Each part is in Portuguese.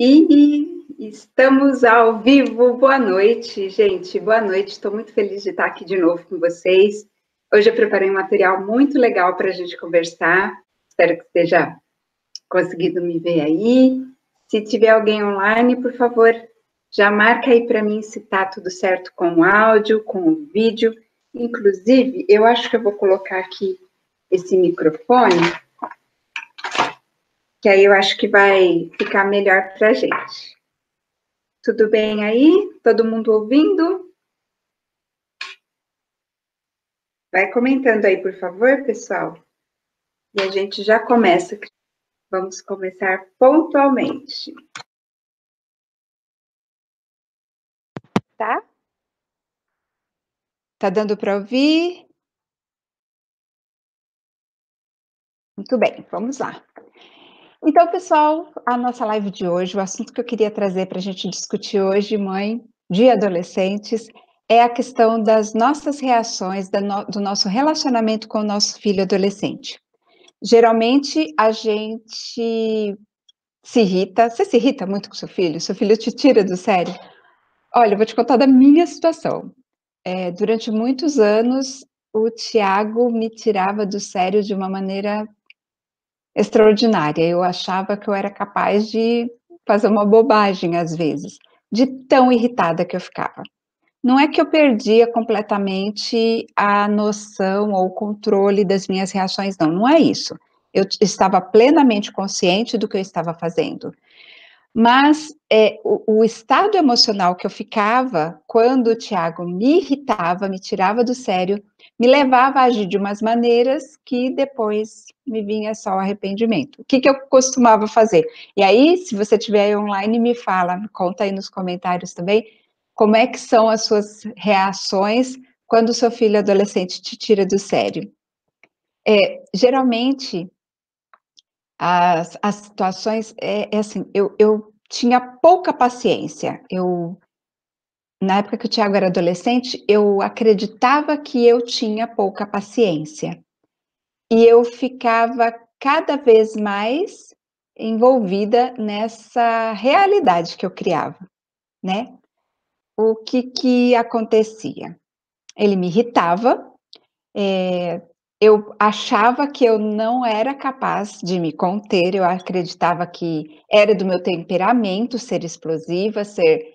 E estamos ao vivo. Boa noite, gente. Boa noite. Estou muito feliz de estar aqui de novo com vocês. Hoje eu preparei um material muito legal para a gente conversar. Espero que esteja conseguindo me ver aí. Se tiver alguém online, por favor, já marca aí para mim se está tudo certo com o áudio, com o vídeo. Inclusive, eu acho que eu vou colocar aqui esse microfone, que aí eu acho que vai ficar melhor para a gente. Tudo bem aí? Todo mundo ouvindo? Vai comentando aí, por favor, pessoal. E a gente já começa. Vamos começar pontualmente. Tá? Tá dando para ouvir? Muito bem, vamos lá. Então, pessoal, a nossa live de hoje, o assunto que eu queria trazer para a gente discutir hoje, mãe de adolescentes, é a questão das nossas reações, do nosso relacionamento com o nosso filho adolescente. Geralmente, a gente se irrita. Você se irrita muito com seu filho? Seu filho te tira do sério? Olha, eu vou te contar da minha situação. Durante muitos anos, o Tiago me tirava do sério de uma maneira extraordinária. Eu achava que eu era capaz de fazer uma bobagem às vezes, de tão irritada que eu ficava. Não é que eu perdia completamente a noção ou o controle das minhas reações, não, não é isso. Eu estava plenamente consciente do que eu estava fazendo. Mas o estado emocional que eu ficava quando o Tiago me irritava, me tirava do sério, me levava a agir de umas maneiras que depois me vinha só o arrependimento. O que eu costumava fazer? E aí, se você estiver aí online, me fala, me conta aí nos comentários também, como é que são as suas reações quando o seu filho adolescente te tira do sério. Geralmente, as situações, assim, eu tinha pouca paciência. Na época que o Tiago era adolescente, eu acreditava que eu tinha pouca paciência. E eu ficava cada vez mais envolvida nessa realidade que eu criava, né? O que acontecia? Ele me irritava, eu achava que eu não era capaz de me conter, eu acreditava que era do meu temperamento ser explosiva, ser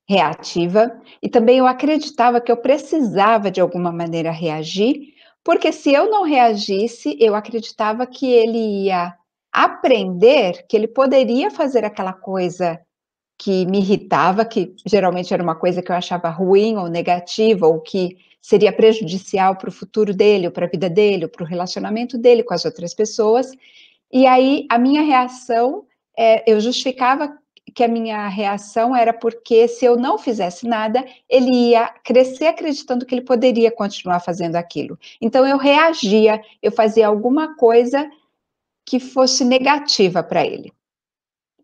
reativa, e também eu acreditava que eu precisava de alguma maneira reagir, porque se eu não reagisse, eu acreditava que ele ia aprender que ele poderia fazer aquela coisa que me irritava, que geralmente era uma coisa que eu achava ruim ou negativa, ou que seria prejudicial para o futuro dele, ou para a vida dele, ou para o relacionamento dele com as outras pessoas. E aí a minha reação, eu justificava que a minha reação era porque se eu não fizesse nada, ele ia crescer acreditando que ele poderia continuar fazendo aquilo. Então eu reagia, eu fazia alguma coisa que fosse negativa para ele.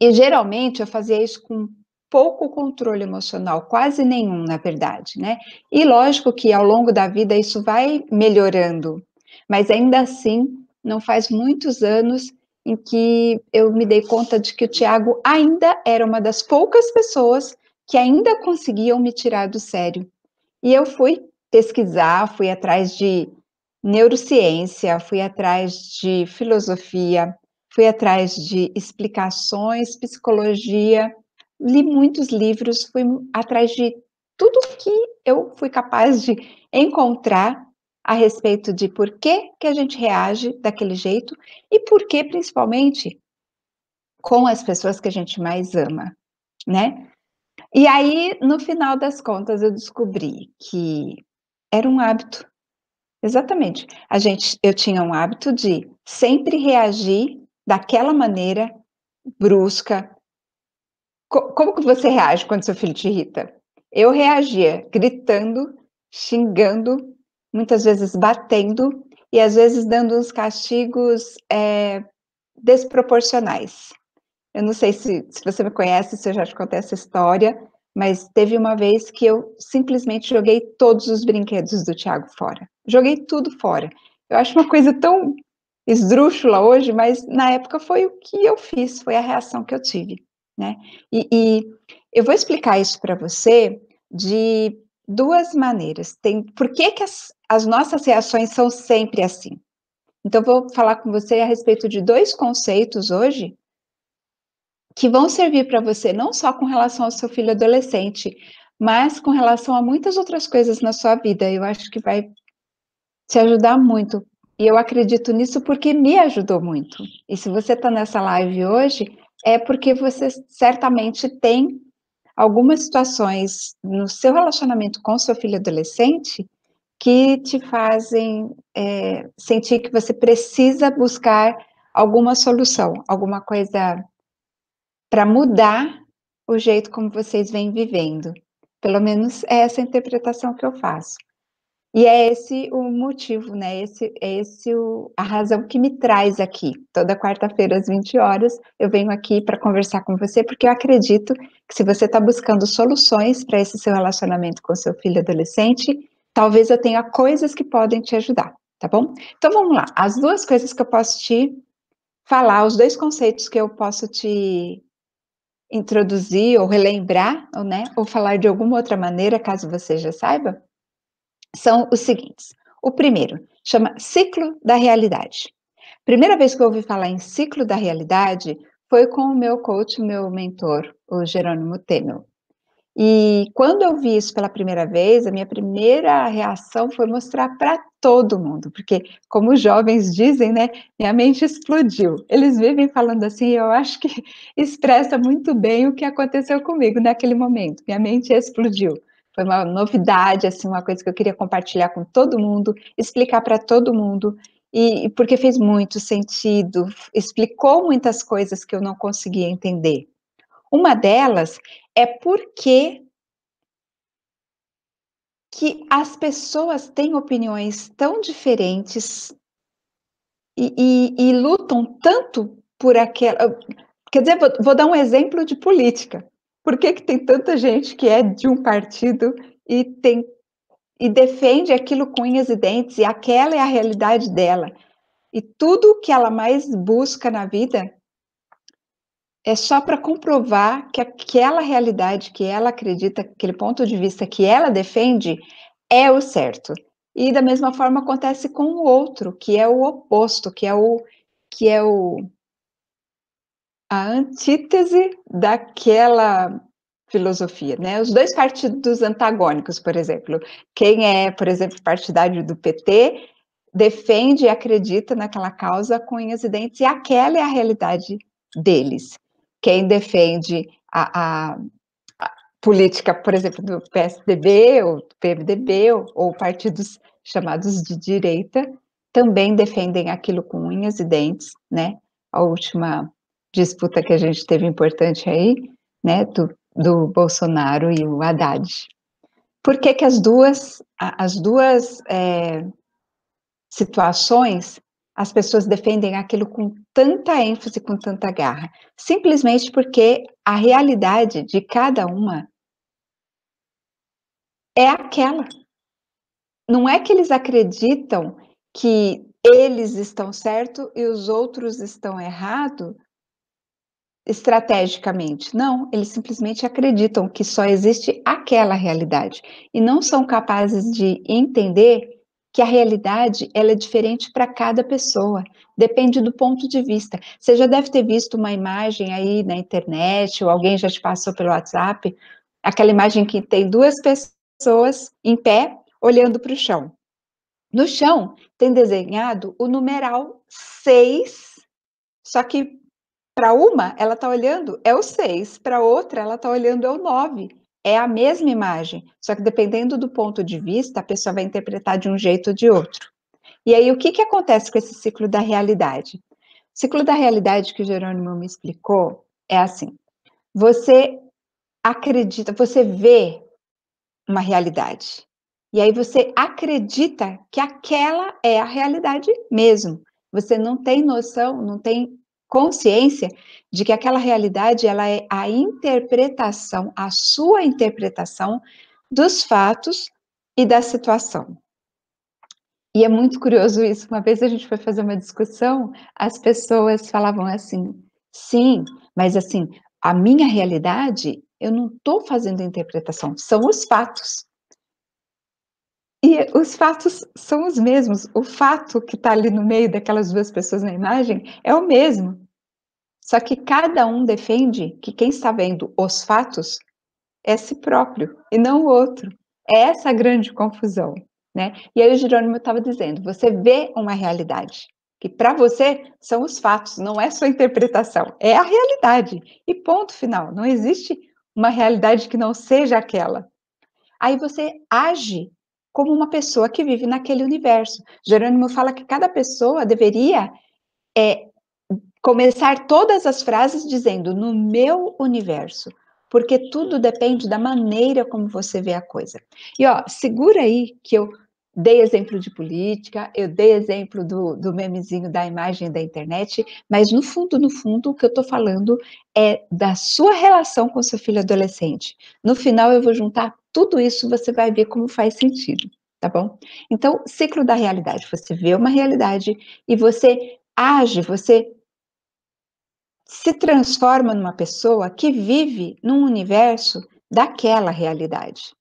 E geralmente eu fazia isso com pouco controle emocional, quase nenhum, na verdade, né? E lógico que ao longo da vida isso vai melhorando, mas ainda assim, não faz muitos anos em que eu me dei conta de que o Tiago ainda era uma das poucas pessoas que ainda conseguiam me tirar do sério. E eu fui pesquisar, fui atrás de neurociência, fui atrás de filosofia, fui atrás de explicações, psicologia, li muitos livros, fui atrás de tudo que eu fui capaz de encontrar a respeito de por que a gente reage daquele jeito e por que, principalmente, com as pessoas que a gente mais ama, né? E aí, no final das contas, eu descobri que era um hábito. Exatamente. Eu tinha um hábito de sempre reagir daquela maneira brusca. Como que você reage quando seu filho te irrita? Eu reagia gritando, xingando, muitas vezes batendo e às vezes dando uns castigos desproporcionais. Eu não sei se você me conhece, se eu já te contei essa história, mas teve uma vez que eu simplesmente joguei todos os brinquedos do Tiago fora. Joguei tudo fora. Eu acho uma coisa tão esdrúxula hoje, mas na época foi o que eu fiz, foi a reação que eu tive, né. E eu vou explicar isso para você de 2 maneiras. Tem por que que as nossas reações são sempre assim. Então vou falar com você a respeito de 2 conceitos hoje, que vão servir para você não só com relação ao seu filho adolescente, mas com relação a muitas outras coisas na sua vida. Eu acho que vai te ajudar muito. E eu acredito nisso porque me ajudou muito. E se você está nessa live hoje, é porque você certamente tem algumas situações no seu relacionamento com seu filho adolescente que te fazem sentir que você precisa buscar alguma solução, alguma coisa para mudar o jeito como vocês vêm vivendo. Pelo menos é essa a interpretação que eu faço. E é esse o motivo, né, a razão que me traz aqui. Toda quarta-feira às 20h, eu venho aqui para conversar com você, porque eu acredito que se você está buscando soluções para esse seu relacionamento com seu filho adolescente, talvez eu tenha coisas que podem te ajudar, tá bom? Então vamos lá, as 2 coisas que eu posso te falar, os 2 conceitos que eu posso te introduzir ou relembrar, ou, né, ou falar de alguma outra maneira, caso você já saiba, são os seguintes. O primeiro chama ciclo da realidade. Primeira vez que eu ouvi falar em ciclo da realidade foi com o meu coach, o meu mentor, o Jerônimo Temel. E quando eu vi isso pela primeira vez, a minha primeira reação foi mostrar para todo mundo, porque, como os jovens dizem, né, minha mente explodiu. Eles vivem falando assim, eu acho que expressa muito bem o que aconteceu comigo naquele momento. Minha mente explodiu. Foi uma novidade, assim, uma coisa que eu queria compartilhar com todo mundo, explicar para todo mundo, e porque fez muito sentido, explicou muitas coisas que eu não conseguia entender. Uma delas é porque que as pessoas têm opiniões tão diferentes e lutam tanto por aquela. Quer dizer, vou dar um exemplo de política. Por que tem tanta gente que é de um partido e defende aquilo com unhas e dentes, e aquela é a realidade dela, e tudo que ela mais busca na vida é só para comprovar que aquela realidade que ela acredita, aquele ponto de vista que ela defende, é o certo. E da mesma forma acontece com o outro, que é o oposto, que é o a antítese daquela filosofia, né. Os 2 partidos antagônicos, por exemplo, quem é, por exemplo, partidário do PT, defende e acredita naquela causa com unhas e dentes, e aquela é a realidade deles. Quem defende a política, por exemplo, do PSDB ou do PMDB ou partidos chamados de direita, também defendem aquilo com unhas e dentes, né. A última disputa que a gente teve importante aí, né, do Bolsonaro e o Haddad. Por que que as 2 situações, as pessoas defendem aquilo com tanta ênfase, com tanta garra? Simplesmente porque a realidade de cada uma é aquela. Não é que eles acreditam que eles estão certo e os outros estão errado estrategicamente. Não, eles simplesmente acreditam que só existe aquela realidade e não são capazes de entender que a realidade ela é diferente para cada pessoa, depende do ponto de vista. Você já deve ter visto uma imagem aí na internet ou alguém já te passou pelo WhatsApp, aquela imagem que tem 2 pessoas em pé olhando para o chão. No chão tem desenhado o numeral 6, só que para uma ela está olhando é o 6, para outra ela está olhando é o 9. É a mesma imagem, só que dependendo do ponto de vista, a pessoa vai interpretar de um jeito ou de outro. E aí o que que acontece com esse ciclo da realidade? O ciclo da realidade que o Jerônimo me explicou é assim: você acredita, você vê uma realidade. E aí você acredita que aquela é a realidade mesmo. Você não tem noção, não tem consciência de que aquela realidade ela é a interpretação, a sua interpretação dos fatos e da situação. E é muito curioso isso, uma vez a gente foi fazer uma discussão, as pessoas falavam assim: "Sim, mas assim, a minha realidade, eu não estou fazendo interpretação, são os fatos". E os fatos são os mesmos, o fato que está ali no meio daquelas 2 pessoas na imagem é o mesmo, só que cada um defende que quem está vendo os fatos é si próprio e não o outro. É essa a grande confusão, né. E aí o Jerônimo estava dizendo: "Você vê uma realidade, que para você são os fatos, não é sua interpretação, é a realidade, e ponto final, não existe uma realidade que não seja aquela". Aí você age como uma pessoa que vive naquele universo. Jerônimo fala que cada pessoa deveria, começar todas as frases dizendo: "No meu universo", porque tudo depende da maneira como você vê a coisa. E ó, segura aí que eu dei exemplo de política, eu dei exemplo do memezinho da imagem da internet, mas no fundo, o que eu estou falando é da sua relação com seu filho adolescente. No final eu vou juntar tudo isso, você vai ver como faz sentido, tá bom? Então, ciclo da realidade, você vê uma realidade e você age, você se transforma numa pessoa que vive num universo daquela realidade.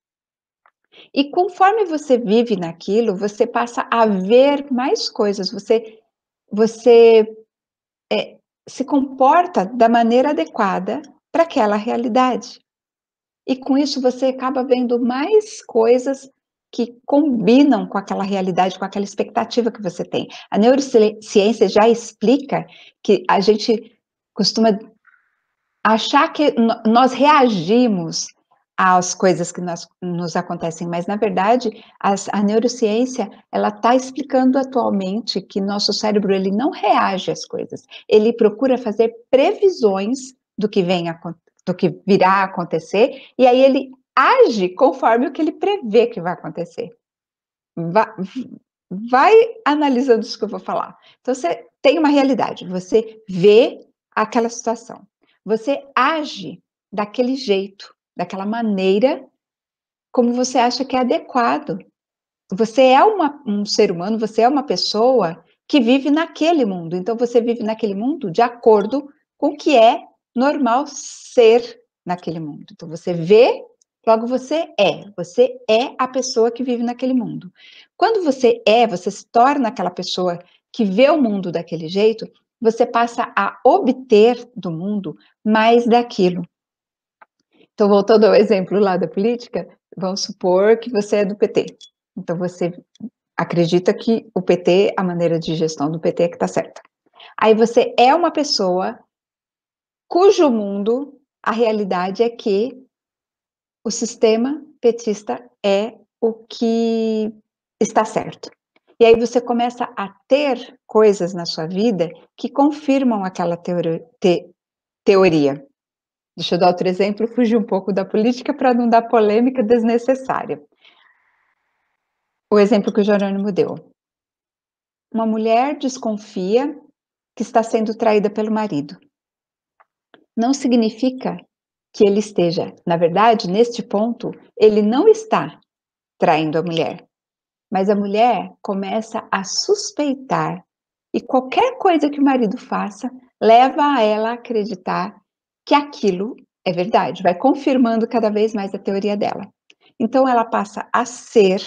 E conforme você vive naquilo, você passa a ver mais coisas, você se comporta da maneira adequada para aquela realidade. E com isso você acaba vendo mais coisas que combinam com aquela realidade, com aquela expectativa que você tem. A neurociência já explica que a gente costuma achar que nós reagimos às coisas que nos acontecem, mas na verdade a neurociência ela está explicando atualmente que nosso cérebro ele não reage às coisas, ele procura fazer previsões do que do que virá a acontecer, e aí ele age conforme o que ele prevê que vai acontecer. Va Vai analisando isso que eu vou falar. Então você tem uma realidade, você vê aquela situação, você age daquele jeito, daquela maneira como você acha que é adequado. Você é um ser humano, você é uma pessoa que vive naquele mundo, então você vive naquele mundo de acordo com o que é normal ser naquele mundo. Então você vê, logo você é a pessoa que vive naquele mundo. Quando você se torna aquela pessoa que vê o mundo daquele jeito, você passa a obter do mundo mais daquilo. Então, voltando ao exemplo lá da política, vamos supor que você é do PT. Então, você acredita que o PT, a maneira de gestão do PT é que está certa. Aí você é uma pessoa cujo mundo, a realidade é que o sistema petista é o que está certo. E aí você começa a ter coisas na sua vida que confirmam aquela teoria. Deixa eu dar outro exemplo, fugir um pouco da política para não dar polêmica desnecessária. O exemplo que o Jerônimo deu. Uma mulher desconfia que está sendo traída pelo marido. Não significa que ele esteja, na verdade, neste ponto, ele não está traindo a mulher, mas a mulher começa a suspeitar e qualquer coisa que o marido faça leva a ela a acreditar que aquilo é verdade, vai confirmando cada vez mais a teoria dela. Então ela passa a ser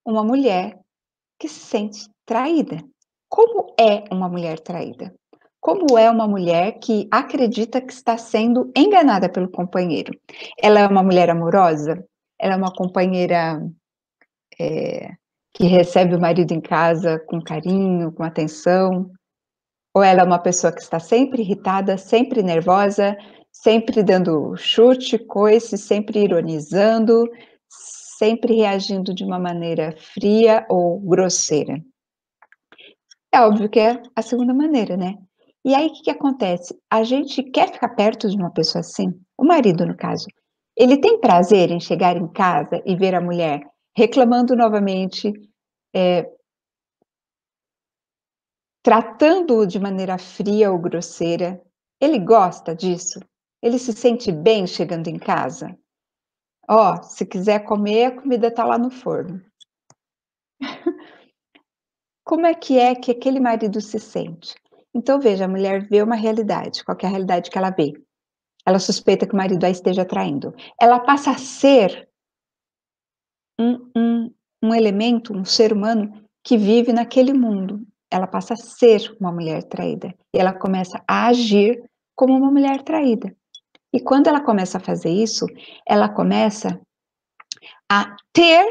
uma mulher que se sente traída. Como é uma mulher traída? Como é uma mulher que acredita que está sendo enganada pelo companheiro? Ela é uma mulher amorosa? Ela é uma companheira que recebe o marido em casa com carinho, com atenção? Ou ela é uma pessoa que está sempre irritada, sempre nervosa, sempre dando chute, coice, sempre ironizando, sempre reagindo de uma maneira fria ou grosseira? É óbvio que é a segunda maneira, né. E aí o que que acontece? A gente quer ficar perto de uma pessoa assim, o marido no caso, ele tem prazer em chegar em casa e ver a mulher reclamando novamente, tratando-o de maneira fria ou grosseira. Ele gosta disso? Ele se sente bem chegando em casa? "Ó, se quiser comer, a comida está lá no forno". como é que aquele marido se sente? Então veja, a mulher vê uma realidade, qual que é a realidade que ela vê? Ela suspeita que o marido a esteja traindo. Ela passa a ser um elemento, um ser humano que vive naquele mundo. Ela passa a ser uma mulher traída. E ela começa a agir como uma mulher traída. E quando ela começa a fazer isso, ela começa a ter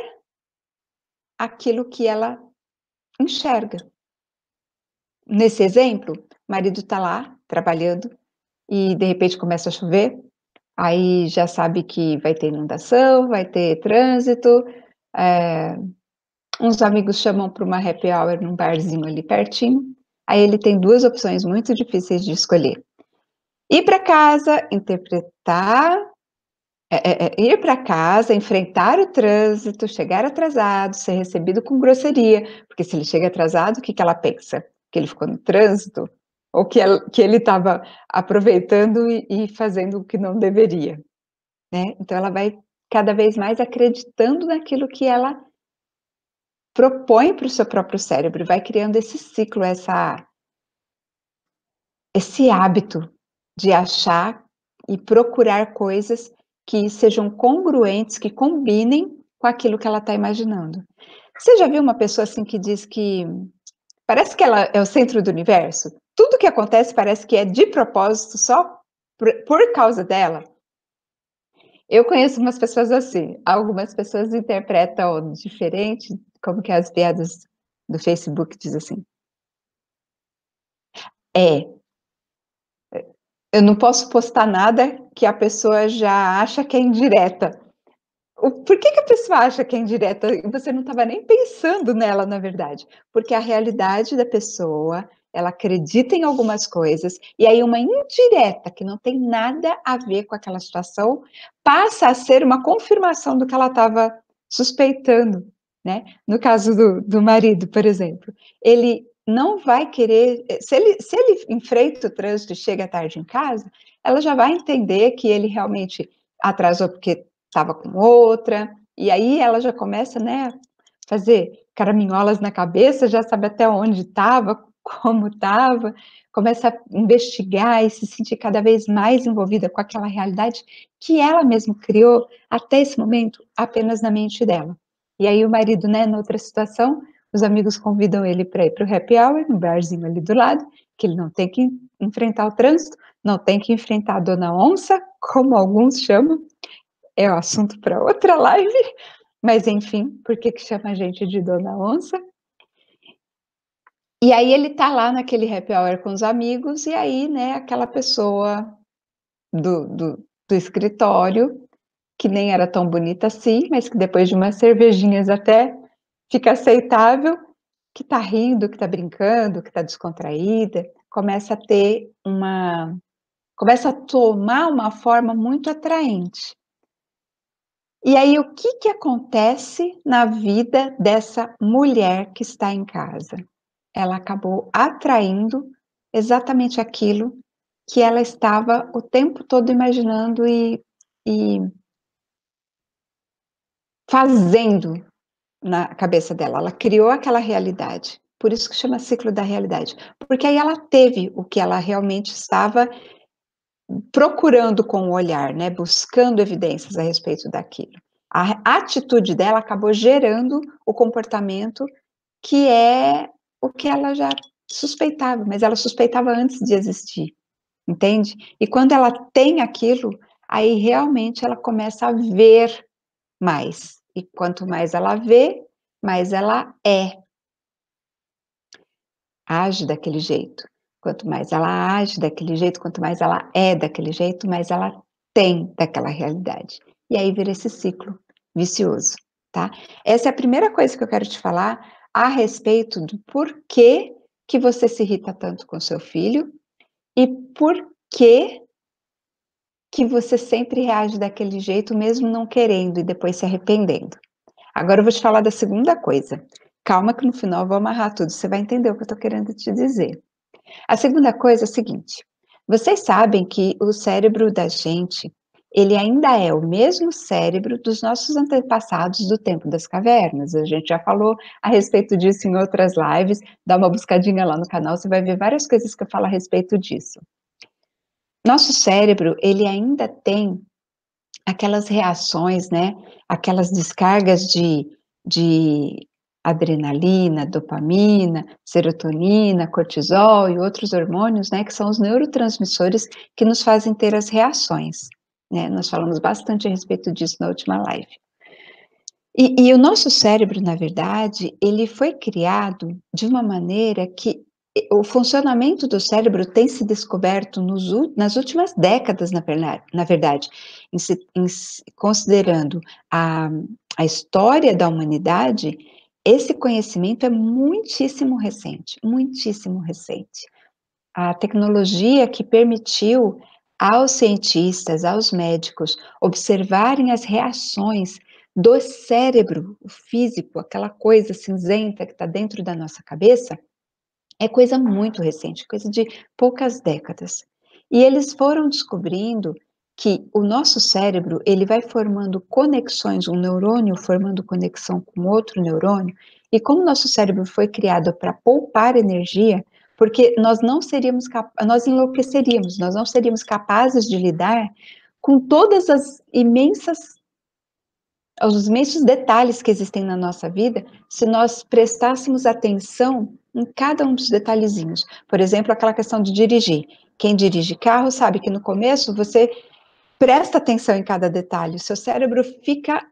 aquilo que ela enxerga. Nesse exemplo, o marido está lá trabalhando e de repente começa a chover, aí já sabe que vai ter inundação, vai ter trânsito, uns amigos chamam para uma happy hour num barzinho ali pertinho, aí ele tem duas opções muito difíceis de escolher. Ir para casa, ir para casa, enfrentar o trânsito, chegar atrasado, ser recebido com grosseria, porque se ele chega atrasado, o que ela pensa? Que ele ficou no trânsito? Ou que ele estava aproveitando e fazendo o que não deveria, né? Então ela vai cada vez mais acreditando naquilo que ela propõe para o seu próprio cérebro, vai criando esse ciclo, esse hábito de achar e procurar coisas que sejam congruentes, que combinem com aquilo que ela está imaginando. Você já viu uma pessoa assim que diz que parece que ela é o centro do universo? Tudo que acontece parece que é de propósito só por causa dela? Eu conheço umas pessoas assim. Algumas pessoas interpretam diferente, como que as piadas do Facebook diz assim. É, eu não posso postar nada que a pessoa já acha que é indireta. Por que a pessoa acha que é indireta e você não estava nem pensando nela, na verdade? Porque a realidade da pessoa, ela acredita em algumas coisas, e aí uma indireta, que não tem nada a ver com aquela situação, passa a ser uma confirmação do que ela estava suspeitando, né? No caso do marido, por exemplo, ele não vai querer, se ele enfrenta o trânsito e chega tarde em casa, ela já vai entender que ele realmente atrasou porque estava com outra, e aí ela já começa, né, fazer caraminholas na cabeça, já sabe até onde estava, como estava, começa a investigar e se sentir cada vez mais envolvida com aquela realidade que ela mesma criou até esse momento apenas na mente dela. E aí o marido, né, noutra situação, os amigos convidam ele para ir para o happy hour, no barzinho ali do lado, que ele não tem que enfrentar o trânsito, não tem que enfrentar a dona onça, como alguns chamam, é o assunto para outra live, mas enfim, por que chama a gente de Dona Onça? E aí ele tá lá naquele happy hour com os amigos, e aí, né, aquela pessoa do escritório, que nem era tão bonita assim, mas que depois de umas cervejinhas até fica aceitável, que tá rindo, que tá brincando, que tá descontraída, começa a tomar uma forma muito atraente. E aí, o que acontece na vida dessa mulher que está em casa? Ela acabou atraindo exatamente aquilo que ela estava o tempo todo imaginando e fazendo na cabeça dela. Ela criou aquela realidade. Por isso que chama ciclo da realidade. Porque aí ela teve o que ela realmente estava procurando com o olhar, né? Buscando evidências a respeito daquilo. A atitude dela acabou gerando o comportamento que é o que ela já suspeitava, mas ela suspeitava antes de existir, entende? E quando ela tem aquilo, aí realmente ela começa a ver mais. E quanto mais ela vê, mais ela age daquele jeito. Quanto mais ela age daquele jeito, quanto mais ela é daquele jeito, mais ela tem daquela realidade. E aí vira esse ciclo vicioso, tá? Essa é a primeira coisa que eu quero te falar a respeito do porquê que você se irrita tanto com seu filho e por que você sempre reage daquele jeito, mesmo não querendo e depois se arrependendo. Agora eu vou te falar da segunda coisa. Calma que no final eu vou amarrar tudo, você vai entender o que eu estou querendo te dizer. A segunda coisa é a seguinte: vocês sabem que o cérebro da gente, ele ainda é o mesmo cérebro dos nossos antepassados do tempo das cavernas. A gente já falou a respeito disso em outras lives, dá uma buscadinha lá no canal, você vai ver várias coisas que eu falo a respeito disso. Nosso cérebro, ele ainda tem aquelas reações, né, aquelas descargas de adrenalina, dopamina, serotonina, cortisol e outros hormônios, né, que são os neurotransmissores que nos fazem ter as reações, né, nós falamos bastante a respeito disso na última live. E o nosso cérebro, na verdade, ele foi criado de uma maneira que o funcionamento do cérebro tem se descoberto nas últimas décadas, na verdade, considerando a história da humanidade, esse conhecimento é muitíssimo recente, muitíssimo recente. A tecnologia que permitiu aos cientistas, aos médicos, observarem as reações do cérebro, o físico, aquela coisa cinzenta que está dentro da nossa cabeça, é coisa muito recente, coisa de poucas décadas. E eles foram descobrindo que o nosso cérebro, ele vai formando conexões, um neurônio formando conexão com outro neurônio, e como o nosso cérebro foi criado para poupar energia, porque nós não seríamos nós enlouqueceríamos, nós não seríamos capazes de lidar com todas os imensos detalhes que existem na nossa vida, se nós prestássemos atenção em cada um dos detalhezinhos. Por exemplo, aquela questão de dirigir. Quem dirige carro sabe que no começo você presta atenção em cada detalhe, o seu cérebro fica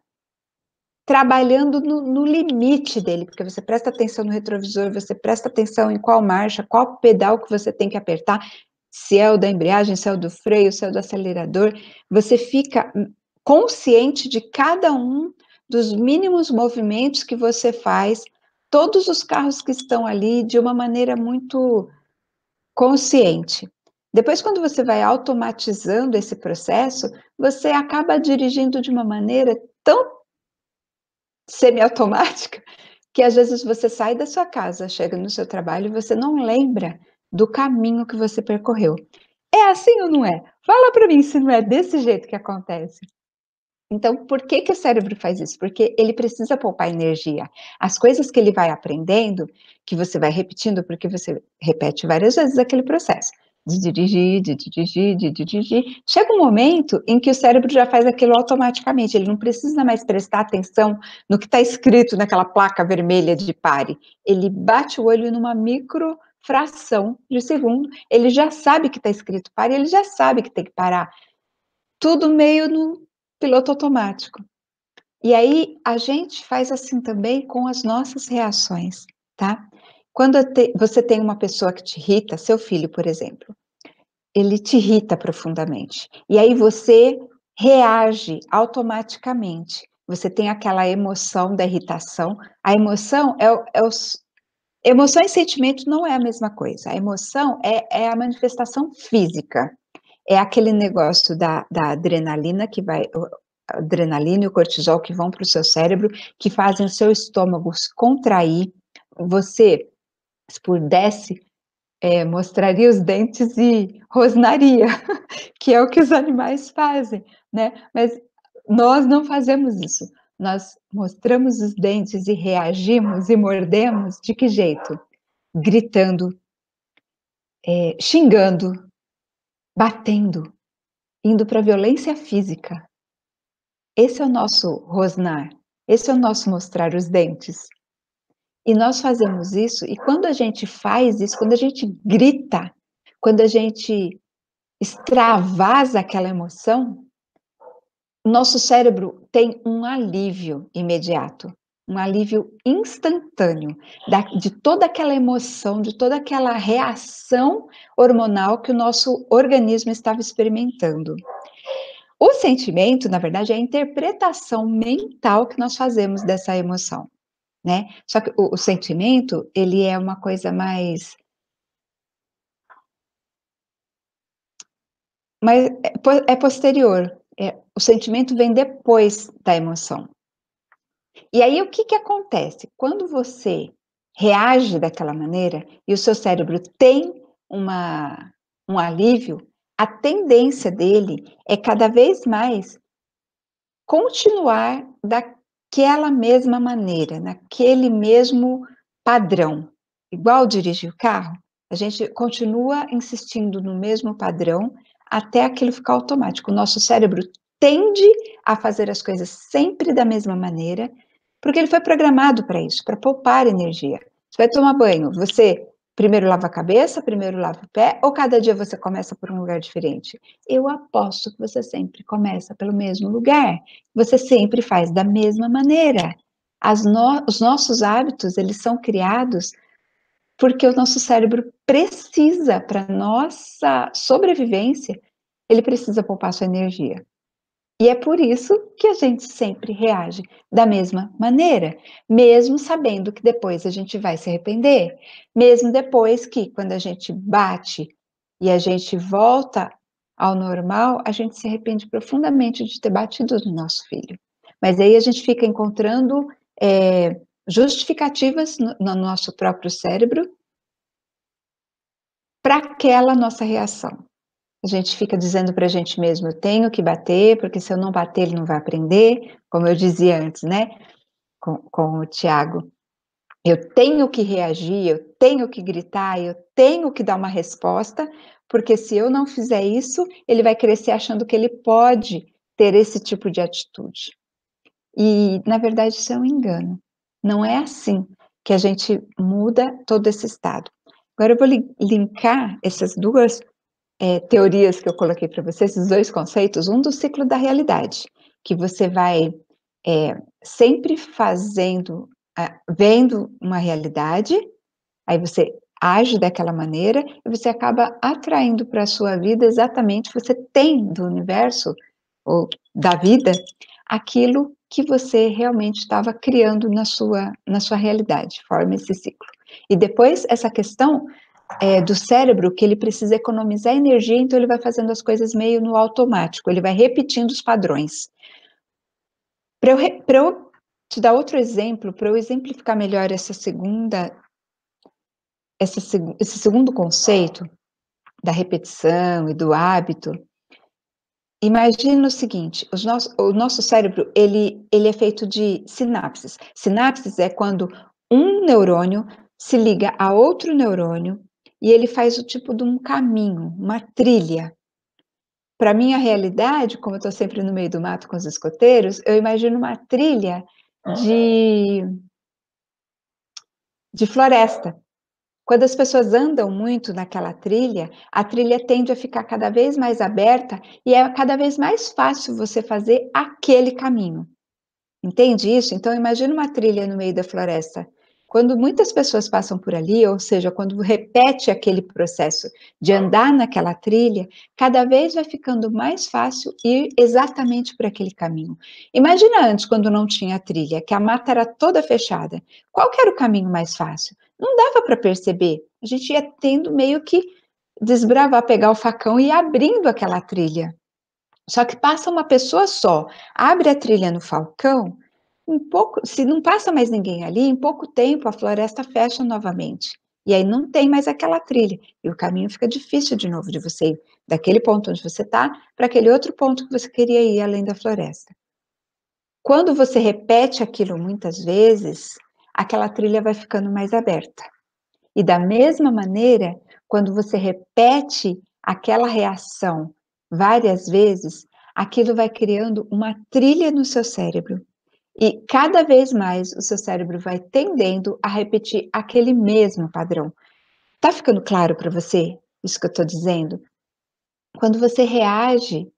trabalhando no limite dele, porque você presta atenção no retrovisor, você presta atenção em qual marcha, qual pedal que você tem que apertar, se é o da embreagem, se é o do freio, se é o do acelerador, você fica consciente de cada um dos mínimos movimentos que você faz, todos os carros que estão ali, de uma maneira muito consciente. Depois, quando você vai automatizando esse processo, você acaba dirigindo de uma maneira tão semiautomática, que às vezes você sai da sua casa, chega no seu trabalho e você não lembra do caminho que você percorreu. É assim ou não é? Fala para mim se não é desse jeito que acontece. Então, por que que o cérebro faz isso? Porque ele precisa poupar energia. As coisas que ele vai aprendendo, que você vai repetindo, porque você repete várias vezes aquele processo. De dirigir, de dirigir, de dirigir. Chega um momento em que o cérebro já faz aquilo automaticamente, ele não precisa mais prestar atenção no que está escrito naquela placa vermelha de pare. Ele bate o olho numa micro fração de segundo, ele já sabe que está escrito pare, ele já sabe que tem que parar. Tudo meio no piloto automático. E aí, a gente faz assim também com as nossas reações, tá? Quando você tem uma pessoa que te irrita, seu filho, por exemplo, ele te irrita profundamente. E aí você reage automaticamente. Você tem aquela emoção da irritação. A emoção emoção e sentimento não é a mesma coisa. A emoção é a manifestação física. É aquele negócio da adrenalina que vai, a adrenalina e o cortisol que vão para o seu cérebro, que fazem o seu estômago se contrair. Você, se pudesse, mostraria os dentes e rosnaria, que é o que os animais fazem, né? Mas nós não fazemos isso. Nós mostramos os dentes e reagimos e mordemos de que jeito? Gritando, xingando, batendo, indo para a violência física. Esse é o nosso rosnar, esse é o nosso mostrar os dentes. E nós fazemos isso, e quando a gente faz isso, quando a gente grita, quando a gente extravasa aquela emoção, o nosso cérebro tem um alívio imediato, um alívio instantâneo de toda aquela emoção, de toda aquela reação hormonal que o nosso organismo estava experimentando. O sentimento, na verdade, é a interpretação mental que nós fazemos dessa emoção, né? Só que o sentimento, ele é uma coisa mais é posterior. O sentimento vem depois da emoção. E aí, o que que acontece? Quando você reage daquela maneira e o seu cérebro tem um alívio, a tendência dele é cada vez mais continuar daquela mesma maneira, naquele mesmo padrão. Igual dirigir o carro, a gente continua insistindo no mesmo padrão até aquilo ficar automático. O nosso cérebro tende a fazer as coisas sempre da mesma maneira, porque ele foi programado para isso, para poupar energia. Você vai tomar banho, você primeiro lava a cabeça, primeiro lava o pé, ou cada dia você começa por um lugar diferente? Eu aposto que você sempre começa pelo mesmo lugar. Você sempre faz da mesma maneira. Os nossos hábitos, eles são criados porque o nosso cérebro precisa, para nossa sobrevivência, ele precisa poupar sua energia. E é por isso que a gente sempre reage da mesma maneira, mesmo sabendo que depois a gente vai se arrepender, mesmo depois que, quando a gente bate e a gente volta ao normal, a gente se arrepende profundamente de ter batido no nosso filho. Mas aí a gente fica encontrando justificativas no nosso próprio cérebro para aquela nossa reação. A gente fica dizendo para a gente mesmo, eu tenho que bater, porque se eu não bater, ele não vai aprender, como eu dizia antes, né, com o Tiago. Eu tenho que reagir, eu tenho que gritar, eu tenho que dar uma resposta, porque se eu não fizer isso, ele vai crescer achando que ele pode ter esse tipo de atitude. E, na verdade, isso é um engano. Não é assim que a gente muda todo esse estado. Agora eu vou linkar essas duas teorias que eu coloquei para você, esses dois conceitos, um do ciclo da realidade, que você vai sempre fazendo, vendo uma realidade, aí você age daquela maneira e você acaba atraindo para a sua vida exatamente, você tem do universo ou da vida aquilo que você realmente estava criando na sua realidade, forma esse ciclo. E depois essa questão do cérebro, que ele precisa economizar energia, então ele vai fazendo as coisas meio no automático, ele vai repetindo os padrões. Para eu te dar outro exemplo, para eu exemplificar melhor esse segundo conceito da repetição e do hábito, imagine o seguinte, o nosso cérebro, ele é feito de sinapses. Sinapses é quando um neurônio se liga a outro neurônio e ele faz o tipo de um caminho, uma trilha. Para mim, a realidade, como eu estou sempre no meio do mato com os escoteiros, eu imagino uma trilha de, de floresta. Quando as pessoas andam muito naquela trilha, a trilha tende a ficar cada vez mais aberta e é cada vez mais fácil você fazer aquele caminho. Entende isso? Então, imagina uma trilha no meio da floresta. Quando muitas pessoas passam por ali, ou seja, quando repete aquele processo de andar naquela trilha, cada vez vai ficando mais fácil ir exatamente por aquele caminho. Imagina antes, quando não tinha trilha, que a mata era toda fechada. Qual que era o caminho mais fácil? Não dava para perceber. A gente ia tendo meio que desbravar, pegar o facão e ir abrindo aquela trilha. Só que passa uma pessoa só, abre a trilha no falcão, se não passa mais ninguém ali, em pouco tempo a floresta fecha novamente. E aí não tem mais aquela trilha. E o caminho fica difícil de novo de você ir daquele ponto onde você está para aquele outro ponto que você queria ir além da floresta. Quando você repete aquilo muitas vezes, aquela trilha vai ficando mais aberta. E da mesma maneira, quando você repete aquela reação várias vezes, aquilo vai criando uma trilha no seu cérebro. E cada vez mais o seu cérebro vai tendendo a repetir aquele mesmo padrão. Tá ficando claro para você isso que eu estou dizendo? Quando você reage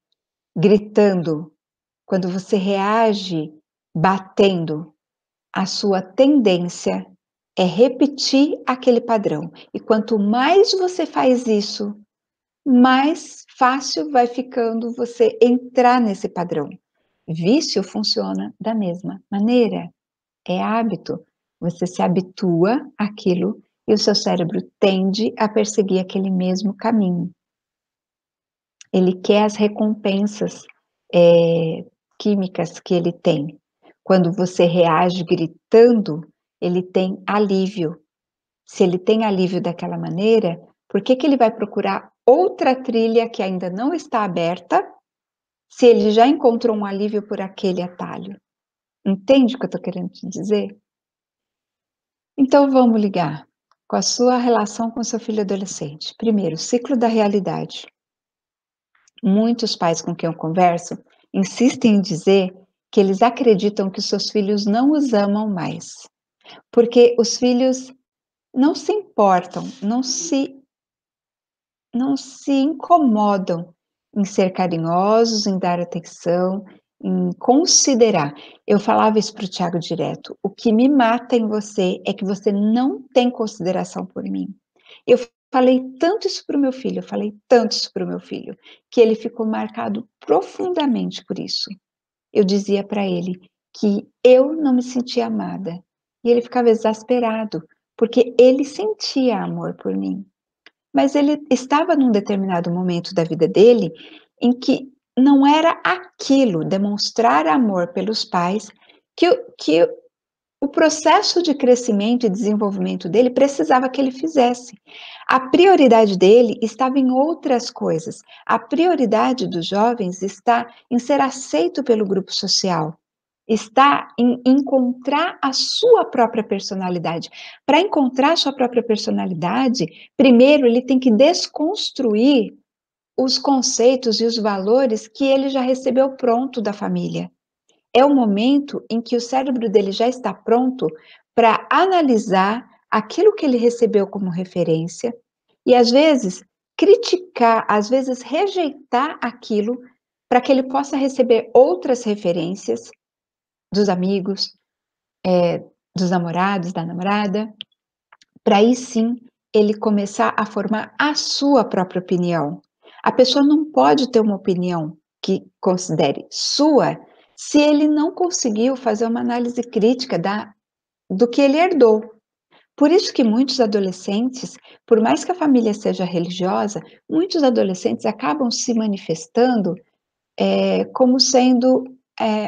gritando, quando você reage batendo, a sua tendência é repetir aquele padrão. E quanto mais você faz isso, mais fácil vai ficando você entrar nesse padrão. Vício funciona da mesma maneira. É hábito. Você se habitua àquilo e o seu cérebro tende a perseguir aquele mesmo caminho. Ele quer as recompensas químicas que ele tem. Quando você reage gritando, ele tem alívio. Se ele tem alívio daquela maneira, por que ele vai procurar outra trilha que ainda não está aberta, se ele já encontrou um alívio por aquele atalho. Entende o que eu estou querendo te dizer? Então vamos ligar com a sua relação com seu filho adolescente. Primeiro, ciclo da realidade. Muitos pais com quem eu converso insistem em dizer que eles acreditam que os seus filhos não os amam mais, porque os filhos não se importam, não se incomodam em ser carinhosos, em dar atenção, em considerar. Eu falava isso para o Thiago direto: o que me mata em você é que você não tem consideração por mim. Eu falei tanto isso para o meu filho, eu falei tanto isso para o meu filho, que ele ficou marcado profundamente por isso. Eu dizia para ele que eu não me sentia amada, e ele ficava exasperado, porque ele sentia amor por mim. Mas ele estava num determinado momento da vida dele em que não era aquilo, demonstrar amor pelos pais, que o processo de crescimento e desenvolvimento dele precisava que ele fizesse. A prioridade dele estava em outras coisas. A prioridade dos jovens está em ser aceito pelo grupo social, está em encontrar a sua própria personalidade. Para encontrar a sua própria personalidade, primeiro ele tem que desconstruir os conceitos e os valores que ele já recebeu pronto da família. É o momento em que o cérebro dele já está pronto para analisar aquilo que ele recebeu como referência e, às vezes, criticar, às vezes, rejeitar aquilo para que ele possa receber outras referências dos amigos, dos namorados, da namorada, para aí sim ele começar a formar a sua própria opinião. A pessoa não pode ter uma opinião que considere sua se ele não conseguiu fazer uma análise crítica do que ele herdou. Por isso que muitos adolescentes, por mais que a família seja religiosa, muitos adolescentes acabam se manifestando como sendo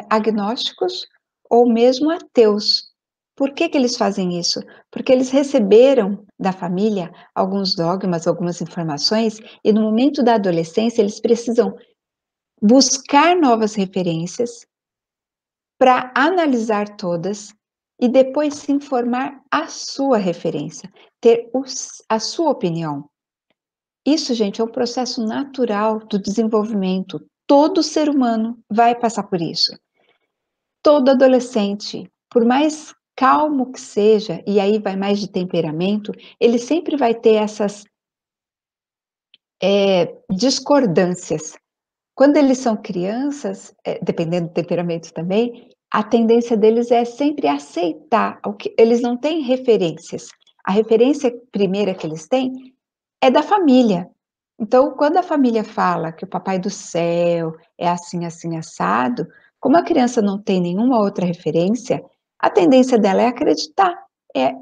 agnósticos ou mesmo ateus. Por que que eles fazem isso? Porque eles receberam da família alguns dogmas, algumas informações, e no momento da adolescência eles precisam buscar novas referências para analisar todas e depois se informar a sua referência, ter a sua opinião. Isso, gente, é um processo natural do desenvolvimento. Todo ser humano vai passar por isso. Todo adolescente, por mais calmo que seja, e aí vai mais de temperamento, ele sempre vai ter essas discordâncias. Quando eles são crianças, dependendo do temperamento também, a tendência deles é sempre aceitar o que eles não têm referências. A referência primeira que eles têm é da família. Então, quando a família fala que o papai do céu é assim, assim, assado, como a criança não tem nenhuma outra referência, a tendência dela é acreditar. É,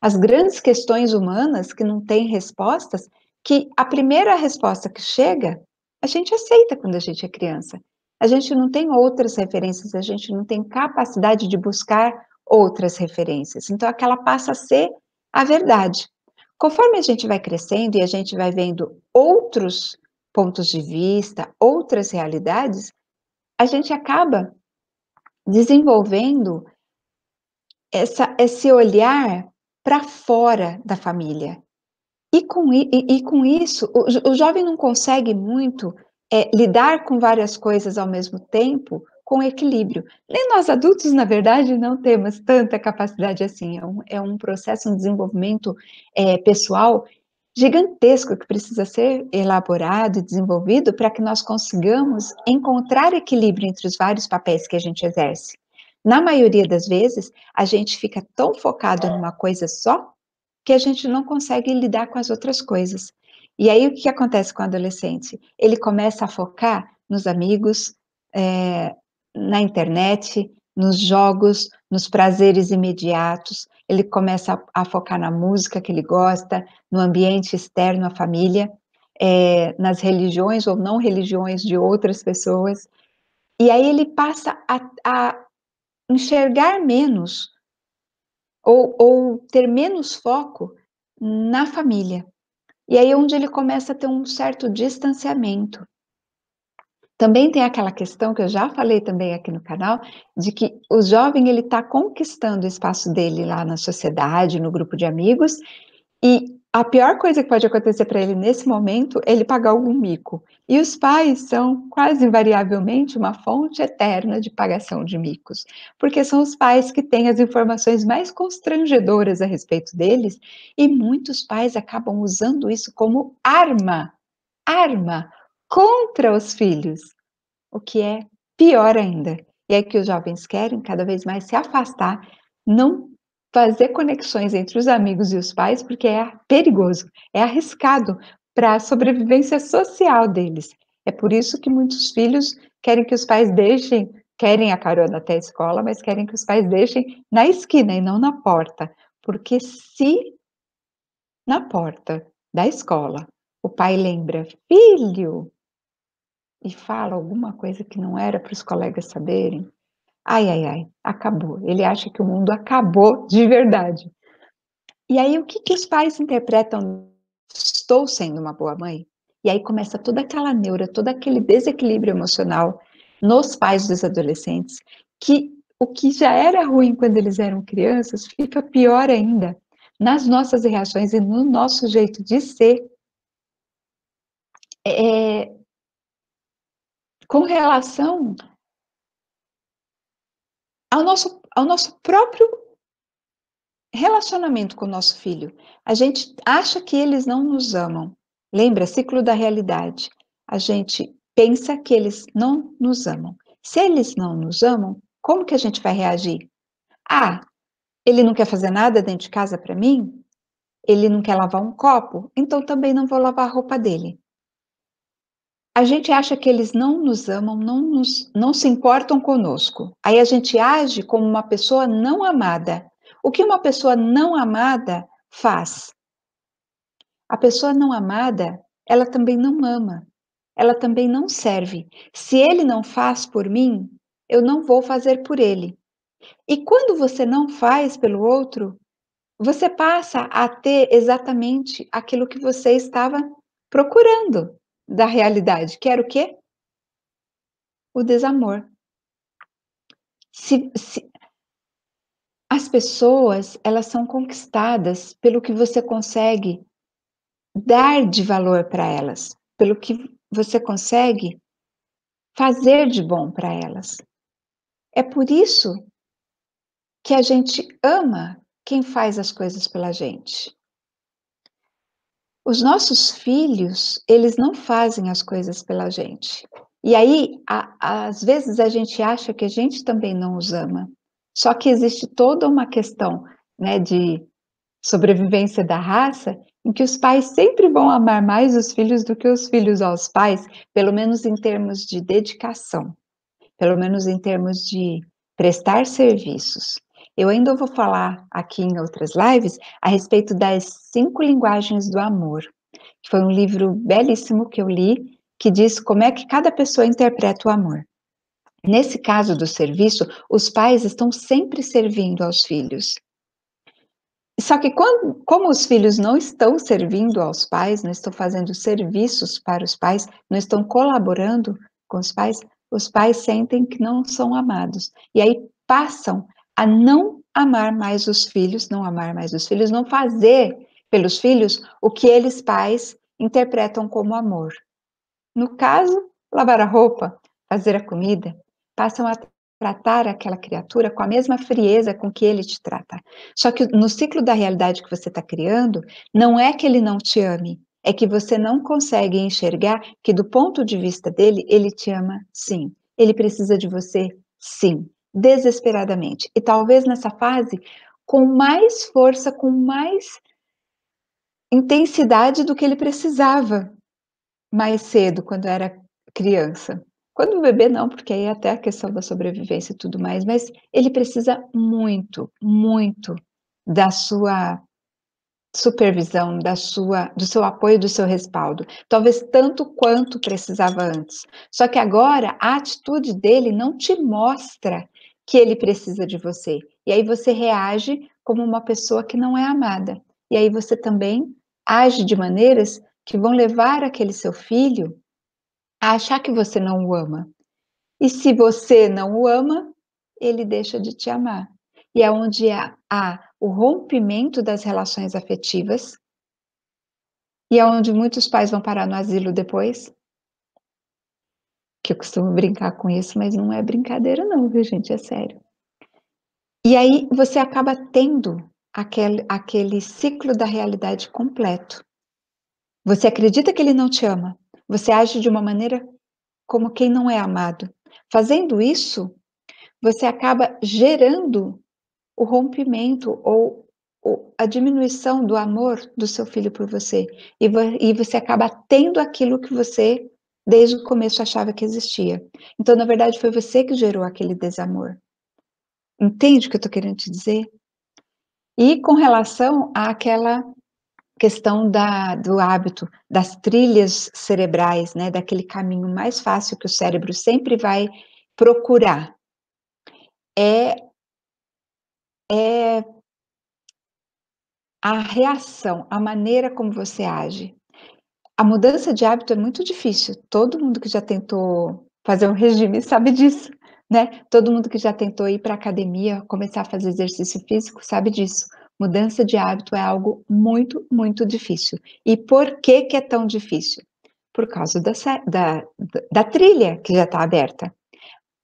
as grandes questões humanas que não têm respostas, que a primeira resposta que chega, a gente aceita quando a gente é criança. A gente não tem outras referências, a gente não tem capacidade de buscar outras referências. Então, aquela passa a ser a verdade. Conforme a gente vai crescendo e a gente vai vendo outros pontos de vista, outras realidades, a gente acaba desenvolvendo esse olhar para fora da família. E com isso, o jovem não consegue muito lidar com várias coisas ao mesmo tempo com equilíbrio. Nem nós adultos, na verdade, não temos tanta capacidade assim. É um processo, um desenvolvimento pessoal gigantesco que precisa ser elaborado e desenvolvido para que nós consigamos encontrar equilíbrio entre os vários papéis que a gente exerce. Na maioria das vezes, a gente fica tão focado numa coisa só que a gente não consegue lidar com as outras coisas. E aí o que acontece com o adolescente? Ele começa a focar nos amigos, na internet, nos jogos, nos prazeres imediatos, ele começa a focar na música que ele gosta, no ambiente externo à família, nas religiões ou não religiões de outras pessoas, e aí ele passa a enxergar menos ou ter menos foco na família. E aí onde ele começa a ter um certo distanciamento. Também tem aquela questão que eu já falei também aqui no canal, de que o jovem ele está conquistando o espaço dele lá na sociedade, no grupo de amigos, e a pior coisa que pode acontecer para ele nesse momento é ele pagar algum mico. E os pais são quase invariavelmente uma fonte eterna de pagação de micos, porque são os pais que têm as informações mais constrangedoras a respeito deles, e muitos pais acabam usando isso como arma contra os filhos, o que é pior ainda. E é que os jovens querem cada vez mais se afastar, não fazer conexões entre os amigos e os pais, porque é perigoso, é arriscado para a sobrevivência social deles. É por isso que muitos filhos querem que os pais deixem, querem a carona até a escola, mas querem que os pais deixem na esquina e não na porta, porque se na porta da escola o pai lembra: "Filho", e fala alguma coisa que não era para os colegas saberem, ai, ai, ai, acabou. Ele acha que o mundo acabou de verdade. E aí, o que que os pais interpretam? Estou sendo uma boa mãe? E aí começa toda aquela neura, todo aquele desequilíbrio emocional nos pais dos adolescentes, que o que já era ruim quando eles eram crianças fica pior ainda nas nossas reações e no nosso jeito de ser, é, com relação ao nosso próprio relacionamento com o nosso filho. A gente acha que eles não nos amam. Lembra, ciclo da realidade. A gente pensa que eles não nos amam. Se eles não nos amam, como que a gente vai reagir? Ah, ele não quer fazer nada dentro de casa para mim? Ele não quer lavar um copo? Então também não vou lavar a roupa dele. A gente acha que eles não nos amam, não se importam conosco. Aí a gente age como uma pessoa não amada. O que uma pessoa não amada faz? A pessoa não amada, ela também não ama, ela também não serve. Se ele não faz por mim, eu não vou fazer por ele. E quando você não faz pelo outro, você passa a ter exatamente aquilo que você estava procurando da realidade, que era o quê? O desamor. Se as pessoas, elas são conquistadas pelo que você consegue dar de valor para elas, pelo que você consegue fazer de bom para elas. É por isso que a gente ama quem faz as coisas pela gente. Os nossos filhos, eles não fazem as coisas pela gente. E aí, às vezes, a gente acha que a gente também não os ama. Só que existe toda uma questão, né, de sobrevivência da raça, em que os pais sempre vão amar mais os filhos do que os filhos aos pais, pelo menos em termos de dedicação, pelo menos em termos de prestar serviços. Eu ainda vou falar aqui em outras lives a respeito das 5 linguagens do amor, que foi um livro belíssimo que eu li, que diz como é que cada pessoa interpreta o amor. Nesse caso do serviço, os pais estão sempre servindo aos filhos. Só que como os filhos não estão servindo aos pais, não estão fazendo serviços para os pais, não estão colaborando com os pais sentem que não são amados. E aí passam a não amar mais os filhos, não amar mais os filhos, não fazer pelos filhos o que eles pais interpretam como amor. No caso, lavar a roupa, fazer a comida, passam a tratar aquela criatura com a mesma frieza com que ele te trata. Só que no ciclo da realidade que você está criando, não é que ele não te ame, é que você não consegue enxergar que, do ponto de vista dele, ele te ama sim. Ele precisa de você sim, desesperadamente. E talvez nessa fase, com mais força, com mais intensidade do que ele precisava mais cedo, quando era criança. Quando bebê não, porque aí é até a questão da sobrevivência e tudo mais, mas ele precisa muito, muito da sua supervisão, do seu apoio, do seu respaldo. Talvez tanto quanto precisava antes. Só que agora a atitude dele não te mostra que ele precisa de você. E aí você reage como uma pessoa que não é amada. E aí você também age de maneiras que vão levar aquele seu filho a achar que você não o ama. E se você não o ama, ele deixa de te amar. E é onde há o rompimento das relações afetivas, e é onde muitos pais vão parar no asilo depois, que eu costumo brincar com isso, mas não é brincadeira não, viu gente, é sério. E aí você acaba tendo aquele ciclo da realidade completo. Você acredita que ele não te ama, você age de uma maneira como quem não é amado. Fazendo isso, você acaba gerando o rompimento ou a diminuição do amor do seu filho por você. E você acaba tendo aquilo que você, desde o começo, achava que existia. Então, na verdade, foi você que gerou aquele desamor. Entende o que eu estou querendo te dizer? E com relação àquela questão do hábito, das trilhas cerebrais, né, daquele caminho mais fácil que o cérebro sempre vai procurar. É a reação, a maneira como você age. A mudança de hábito é muito difícil, todo mundo que já tentou fazer um regime sabe disso, né. Todo mundo que já tentou ir para academia, começar a fazer exercício físico, sabe disso. Mudança de hábito é algo muito, muito difícil. E por que que é tão difícil? Por causa da trilha que já está aberta.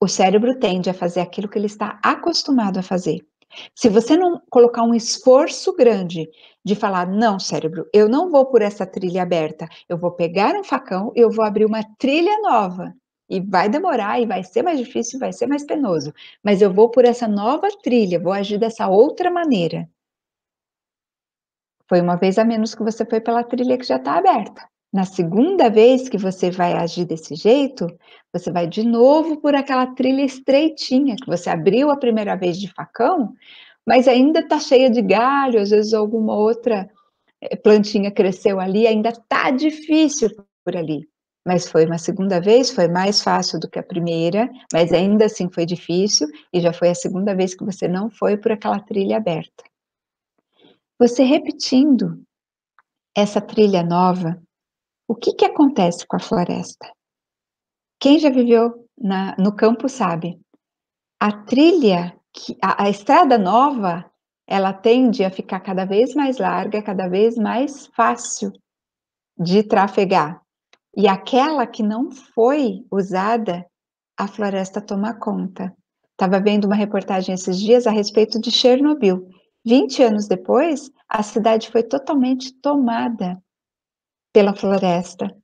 O cérebro tende a fazer aquilo que ele está acostumado a fazer. Se você não colocar um esforço grande de falar: "Não, cérebro, eu não vou por essa trilha aberta, eu vou pegar um facão, eu vou abrir uma trilha nova, e vai demorar, e vai ser mais difícil, vai ser mais penoso, mas eu vou por essa nova trilha, vou agir dessa outra maneira". Foi uma vez a menos que você foi pela trilha que já está aberta. Na segunda vez que você vai agir desse jeito, você vai de novo por aquela trilha estreitinha que você abriu a primeira vez de facão, mas ainda está cheia de galho, às vezes alguma outra plantinha cresceu ali, ainda está difícil por ali. Mas foi uma segunda vez, foi mais fácil do que a primeira, mas ainda assim foi difícil, e já foi a segunda vez que você não foi por aquela trilha aberta. Você repetindo essa trilha nova, o que que acontece com a floresta? Quem já viveu no campo sabe, a trilha a estrada nova, ela tende a ficar cada vez mais larga, cada vez mais fácil de trafegar. E aquela que não foi usada, a floresta toma conta. Estava vendo uma reportagem esses dias a respeito de Chernobyl. 20 anos depois, a cidade foi totalmente tomada pela floresta.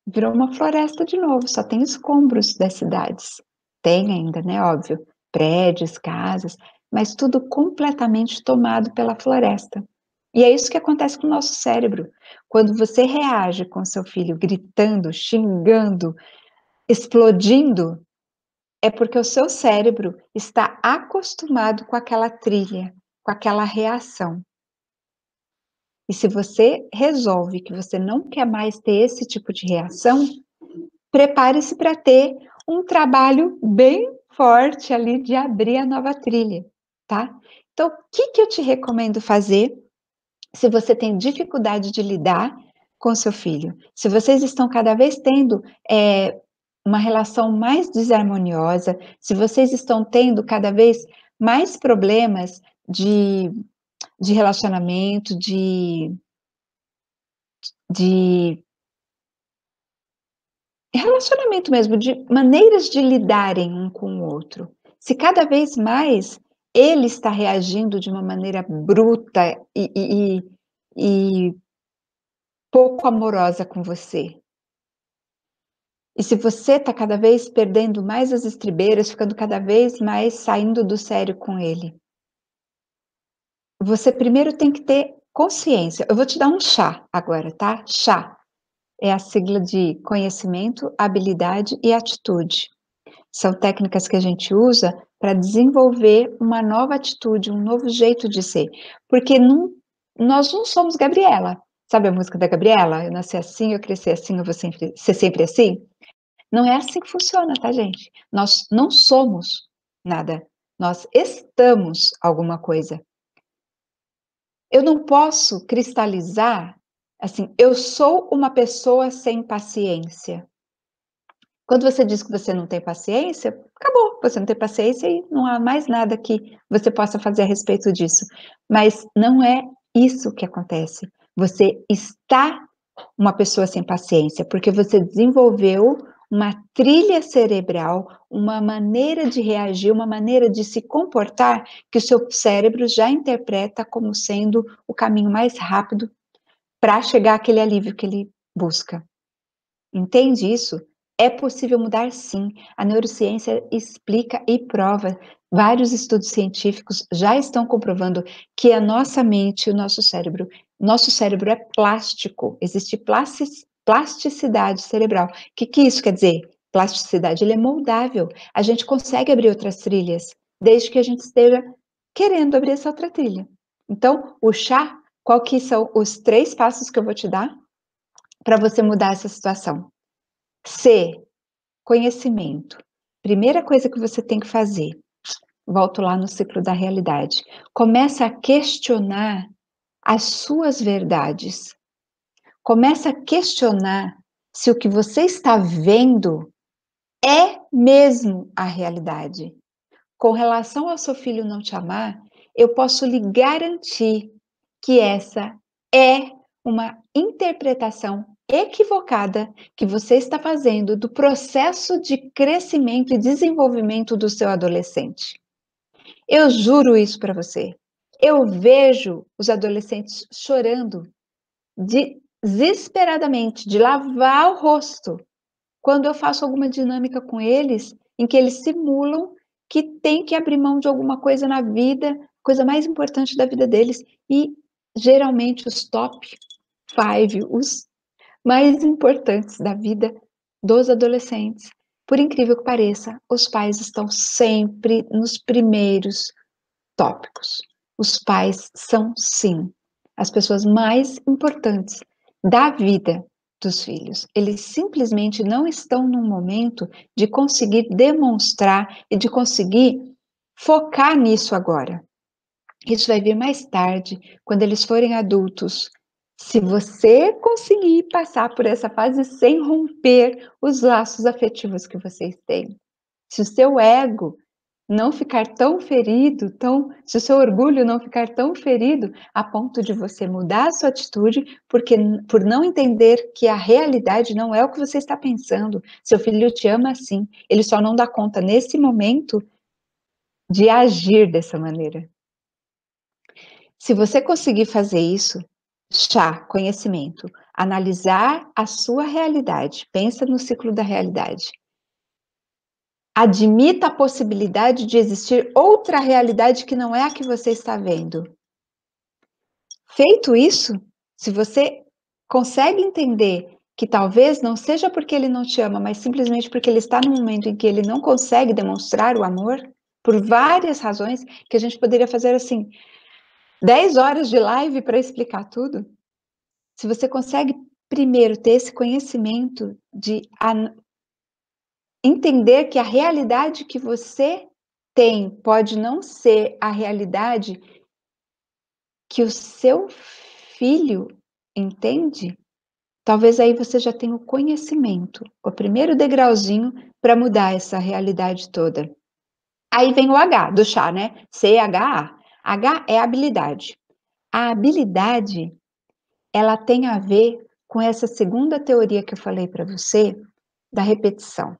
Virou uma floresta de novo, só tem escombros das cidades. Tem ainda, né, óbvio, prédios, casas, mas tudo completamente tomado pela floresta. E é isso que acontece com o nosso cérebro. Quando você reage com seu filho gritando, xingando, explodindo, é porque o seu cérebro está acostumado com aquela trilha, com aquela reação. E se você resolve que você não quer mais ter esse tipo de reação, prepare-se para ter um trabalho bem forte ali de abrir a nova trilha, tá? Então, o que que eu te recomendo fazer se você tem dificuldade de lidar com seu filho? Se vocês estão cada vez tendo uma relação mais desarmoniosa, se vocês estão tendo cada vez mais problemas de relacionamento, de relacionamento mesmo, de maneiras de lidarem um com o outro. Se cada vez mais ele está reagindo de uma maneira bruta e pouco amorosa com você. E se você está cada vez perdendo mais as estribeiras, ficando cada vez mais saindo do sério com ele. Você primeiro tem que ter consciência. Eu vou te dar um chá agora, tá? Chá é a sigla de conhecimento, habilidade e atitude. São técnicas que a gente usa para desenvolver uma nova atitude, um novo jeito de ser. Porque nós não somos Gabriela. Sabe a música da Gabriela? Eu nasci assim, eu cresci assim, eu vou sempre, ser sempre assim? Não é assim que funciona, tá, gente? Nós não somos nada. Nós estamos alguma coisa. Eu não posso cristalizar Assim, eu sou uma pessoa sem paciência. Quando você diz que você não tem paciência, acabou, você não tem paciência e não há mais nada que você possa fazer a respeito disso. Mas não é isso que acontece. Você está uma pessoa sem paciência, porque você desenvolveu uma trilha cerebral, uma maneira de reagir, uma maneira de se comportar que o seu cérebro já interpreta como sendo o caminho mais rápido para chegar àquele alívio que ele busca. Entende isso? É possível mudar sim. A neurociência explica e prova. Vários estudos científicos já estão comprovando que a nossa mente, o nosso cérebro é plástico, existe plasticidade cerebral. O que isso quer dizer? Plasticidade, ele é moldável. A gente consegue abrir outras trilhas, desde que a gente esteja querendo abrir essa outra trilha. Então, o chá, qual que são os 3 passos que eu vou te dar para você mudar essa situação? C, conhecimento. Primeira coisa que você tem que fazer, volto lá no ciclo da realidade, começa a questionar as suas verdades. Começa a questionar se o que você está vendo é mesmo a realidade. Com relação ao seu filho não te amar, eu posso lhe garantir que essa é uma interpretação equivocada que você está fazendo do processo de crescimento e desenvolvimento do seu adolescente. Eu juro isso para você. Eu vejo os adolescentes chorando desesperadamente, de lavar o rosto, quando eu faço alguma dinâmica com eles, em que eles simulam que tem que abrir mão de alguma coisa na vida, coisa mais importante da vida deles, e geralmente os top 5, os mais importantes da vida dos adolescentes. Por incrível que pareça, os pais estão sempre nos primeiros tópicos. Os pais são, sim, as pessoas mais importantes da vida dos filhos. Eles simplesmente não estão num momento de conseguir demonstrar e de conseguir focar nisso agora. Isso vai vir mais tarde, quando eles forem adultos. Se você conseguir passar por essa fase sem romper os laços afetivos que vocês têm, se o seu ego não ficar tão ferido, se o seu orgulho não ficar tão ferido a ponto de você mudar a sua atitude, porque por não entender que a realidade não é o que você está pensando. Seu filho te ama sim, ele só não dá conta nesse momento de agir dessa maneira. Se você conseguir fazer isso, chá, conhecimento, analisar a sua realidade, pensa no ciclo da realidade. Admita a possibilidade de existir outra realidade que não é a que você está vendo. Feito isso, se você consegue entender que talvez não seja porque ele não te ama, mas simplesmente porque ele está num momento em que ele não consegue demonstrar o amor, por várias razões, que a gente poderia fazer assim, 10 horas de live para explicar tudo. Se você consegue primeiro ter esse conhecimento de entender que a realidade que você tem pode não ser a realidade que o seu filho entende, talvez aí você já tenha o conhecimento, o primeiro degrauzinho para mudar essa realidade toda. Aí vem o H do chá, né? CHA. H é habilidade. A habilidade, ela tem a ver com essa segunda teoria que eu falei para você, da repetição,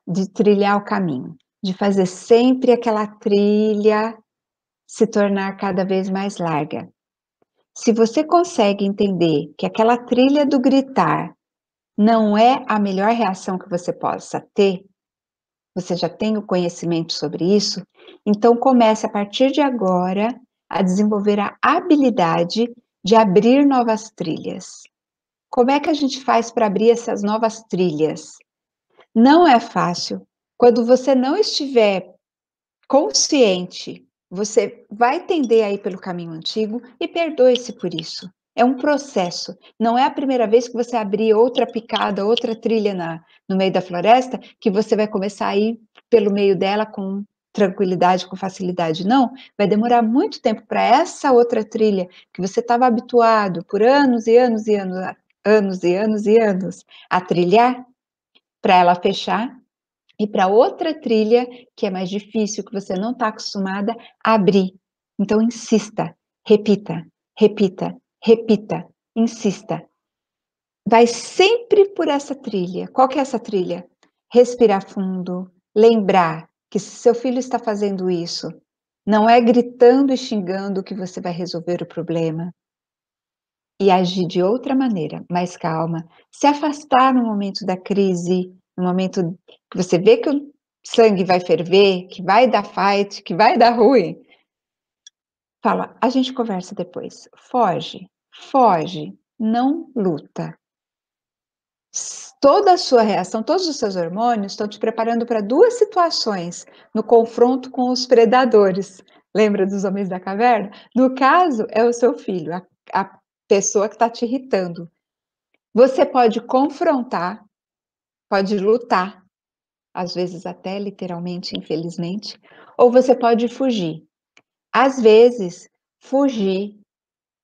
de trilhar o caminho, de fazer sempre aquela trilha se tornar cada vez mais larga. Se você consegue entender que aquela trilha do gritar não é a melhor reação que você possa ter, você já tem o conhecimento sobre isso, então comece a partir de agora a desenvolver a habilidade de abrir novas trilhas. Como é que a gente faz para abrir essas novas trilhas? Não é fácil. Quando você não estiver consciente, você vai tender a ir pelo caminho antigo e perdoe-se por isso. É um processo. Não é a primeira vez que você abrir outra picada, outra trilha no meio da floresta, que você vai começar a ir pelo meio dela com tranquilidade, com facilidade, não. Vai demorar muito tempo para essa outra trilha que você estava habituado por anos e anos e anos, anos e anos e anos a trilhar, para ela fechar e para outra trilha que é mais difícil, que você não está acostumada, abrir. Então insista, repita, repita, repita, insista. Vai sempre por essa trilha. Qual que é essa trilha? Respirar fundo, lembrar que se seu filho está fazendo isso, não é gritando e xingando que você vai resolver o problema. E agir de outra maneira, mais calma. Se afastar no momento da crise, no momento que você vê que o sangue vai ferver, que vai dar fight, que vai dar ruim. Fala, a gente conversa depois. Foge, foge, não luta. Toda a sua reação, todos os seus hormônios estão te preparando para duas situações no confronto com os predadores. Lembra dos homens da caverna? No caso, é o seu filho, a pessoa que está te irritando. Você pode confrontar, pode lutar, às vezes até literalmente, infelizmente, ou você pode fugir. Às vezes, fugir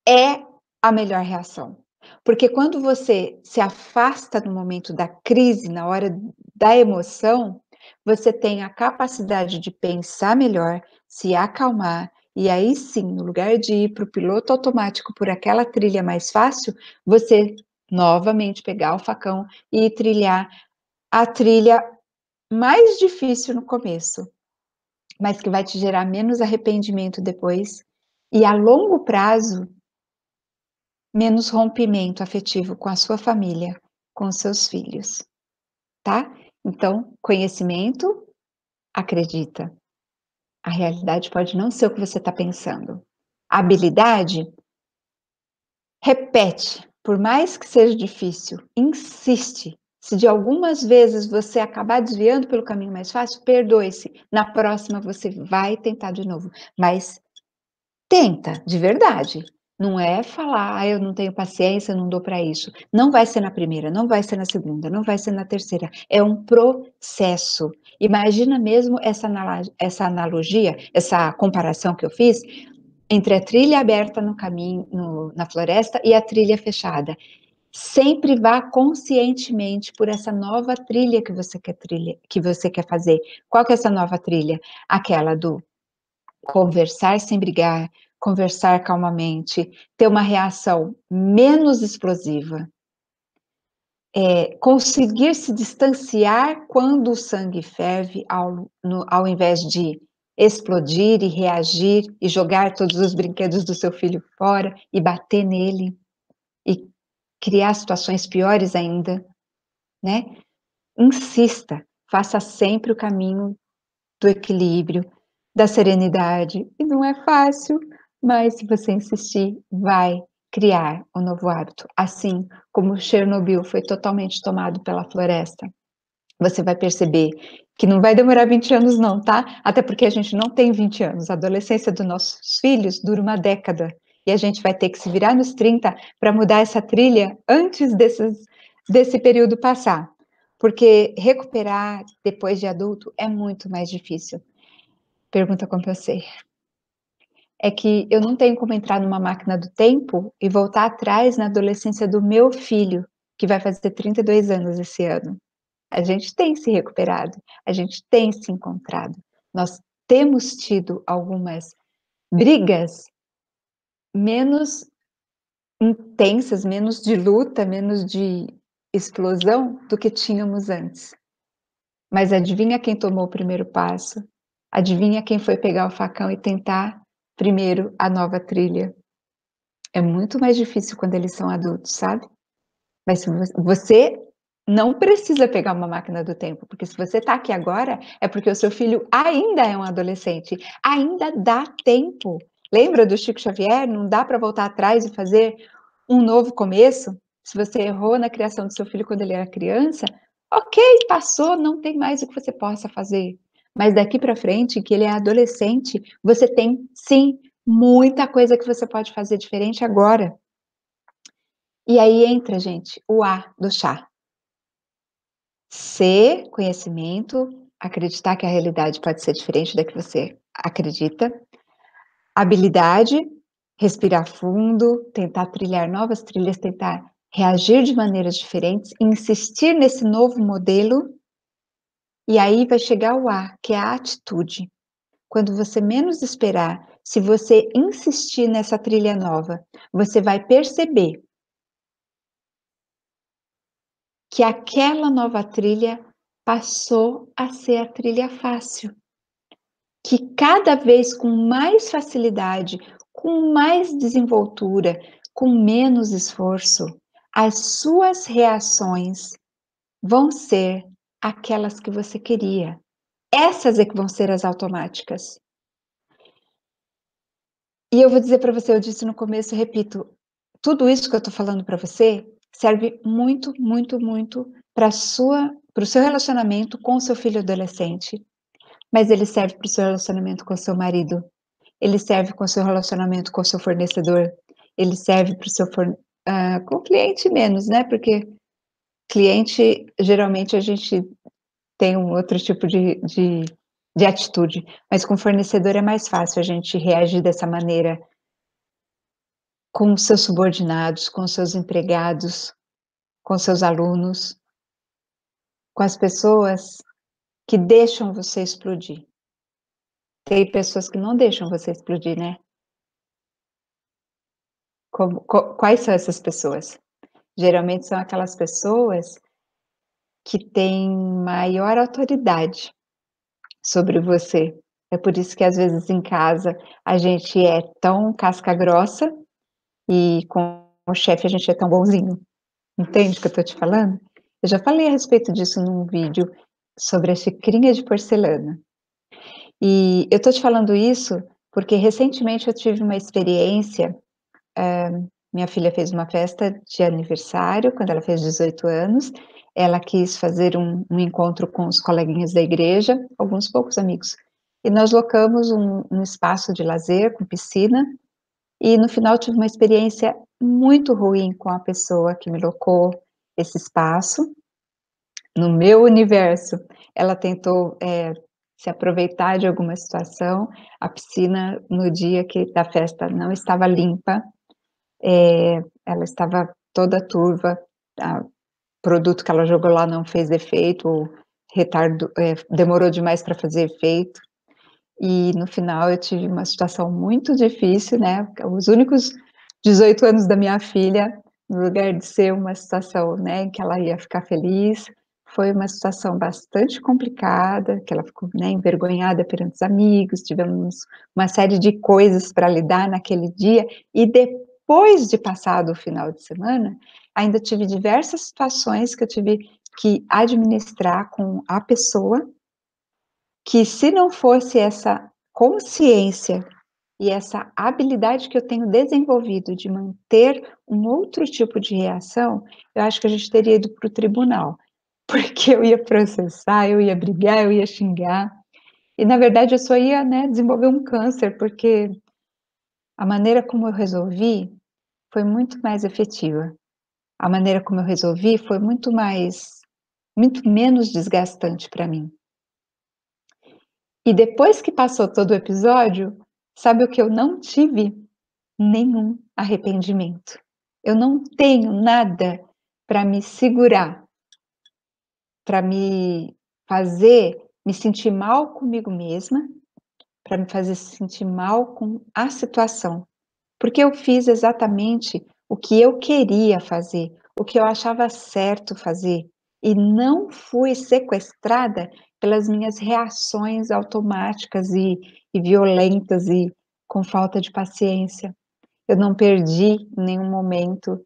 é a melhor reação. Porque quando você se afasta no momento da crise, na hora da emoção, você tem a capacidade de pensar melhor, se acalmar, e aí sim, no lugar de ir para o piloto automático por aquela trilha mais fácil, você novamente pegar o facão e trilhar a trilha mais difícil no começo, mas que vai te gerar menos arrependimento depois, e a longo prazo menos rompimento afetivo com a sua família, com os seus filhos, tá? Então, conhecimento, acredita. A realidade pode não ser o que você está pensando. Habilidade, repete, por mais que seja difícil, insiste. Se de algumas vezes você acabar desviando pelo caminho mais fácil, perdoe-se. Na próxima você vai tentar de novo, mas tenta, de verdade. Não é falar, eu não tenho paciência, não dou para isso. Não vai ser na primeira, não vai ser na segunda, não vai ser na terceira. É um processo. Imagina mesmo essa analogia, essa comparação que eu fiz entre a trilha aberta no caminho, na floresta e a trilha fechada. Sempre vá conscientemente por essa nova trilha que você quer fazer. Qual que é essa nova trilha? Aquela do conversar sem brigar, conversar calmamente, ter uma reação menos explosiva, conseguir se distanciar quando o sangue ferve, ao invés de explodir e reagir e jogar todos os brinquedos do seu filho fora e bater nele e criar situações piores ainda, né? Insista, faça sempre o caminho do equilíbrio, da serenidade. E não é fácil, mas se você insistir, vai criar um novo hábito. Assim como Chernobyl foi totalmente tomado pela floresta. Você vai perceber que não vai demorar 20 anos não, tá? Até porque a gente não tem 20 anos. A adolescência dos nossos filhos dura uma década. E a gente vai ter que se virar nos 30 para mudar essa trilha antes desse período passar. Porque recuperar depois de adulto é muito mais difícil. Pergunta como eu sei. É que eu não tenho como entrar numa máquina do tempo e voltar atrás na adolescência do meu filho, que vai fazer 32 anos esse ano. A gente tem se recuperado, a gente tem se encontrado. Nós temos tido algumas brigas menos intensas, menos de luta, menos de explosão do que tínhamos antes. Mas adivinha quem tomou o primeiro passo? Adivinha quem foi pegar o facão e tentar primeiro a nova trilha? É muito mais difícil quando eles são adultos, sabe? Mas se você não precisa pegar uma máquina do tempo, porque se você está aqui agora, é porque o seu filho ainda é um adolescente, ainda dá tempo. Lembra do Chico Xavier? Não dá para voltar atrás e fazer um novo começo? Se você errou na criação do seu filho quando ele era criança, ok, passou, não tem mais o que você possa fazer. Mas daqui para frente, que ele é adolescente, você tem sim muita coisa que você pode fazer diferente agora. E aí entra, gente, o A do chá. C, conhecimento, acreditar que a realidade pode ser diferente da que você acredita. Habilidade, respirar fundo, tentar trilhar novas trilhas, tentar reagir de maneiras diferentes, insistir nesse novo modelo, e aí vai chegar o A, que é a atitude. Quando você menos esperar, se você insistir nessa trilha nova, você vai perceber que aquela nova trilha passou a ser a trilha fácil. Que cada vez com mais facilidade, com mais desenvoltura, com menos esforço, as suas reações vão ser aquelas que você queria. Essas é que vão ser as automáticas. E eu vou dizer para você, eu disse no começo, repito, tudo isso que eu estou falando para você serve muito, muito, muito para o seu relacionamento com o seu filho adolescente, mas ele serve para o seu relacionamento com o seu marido, ele serve com o seu relacionamento com o seu fornecedor, ele serve para o seu com o cliente menos, né? Porque cliente, geralmente, a gente tem um outro tipo de atitude, mas com fornecedor é mais fácil a gente reagir dessa maneira com os seus subordinados, com os seus empregados, com seus alunos, com as pessoas que deixam você explodir. Tem pessoas que não deixam você explodir, né? Quais são essas pessoas? Geralmente são aquelas pessoas que têm maior autoridade sobre você. É por isso que às vezes em casa a gente é tão casca grossa e com o chefe a gente é tão bonzinho. Entende o que eu estou te falando? Eu já falei a respeito disso num vídeo sobre a xicrinha de porcelana. E eu estou te falando isso porque recentemente eu tive uma experiência. Minha filha fez uma festa de aniversário quando ela fez 18 anos. Ela quis fazer um encontro com os coleguinhas da igreja, alguns poucos amigos. E nós locamos um espaço de lazer com piscina. E no final tive uma experiência muito ruim com a pessoa que me locou esse espaço. No meu universo, ela tentou se aproveitar de alguma situação. A piscina, no dia da festa, não estava limpa. Ela estava toda turva, o produto que ela jogou lá não fez efeito, ou demorou demais para fazer efeito, e no final eu tive uma situação muito difícil, né, os únicos 18 anos da minha filha, no lugar de ser uma situação, né, em que ela ia ficar feliz, foi uma situação bastante complicada, que ela ficou, né, envergonhada perante os amigos, tivemos uma série de coisas para lidar naquele dia, e depois de passado o final de semana, ainda tive diversas situações que eu tive que administrar com a pessoa, que se não fosse essa consciência e essa habilidade que eu tenho desenvolvido de manter um outro tipo de reação, eu acho que a gente teria ido para o tribunal, porque eu ia processar, eu ia brigar, eu ia xingar, e na verdade eu só ia, né, desenvolver um câncer, porque a maneira como eu resolvi foi muito mais efetiva. A maneira como eu resolvi foi muito menos desgastante para mim. E depois que passou todo o episódio, sabe o que eu não tive? Nenhum arrependimento. Eu não tenho nada para me segurar, para me fazer me sentir mal comigo mesma, para me fazer sentir mal com a situação. Porque eu fiz exatamente o que eu queria fazer, o que eu achava certo fazer, e não fui sequestrada pelas minhas reações automáticas e violentas e com falta de paciência. Eu não perdi em nenhum momento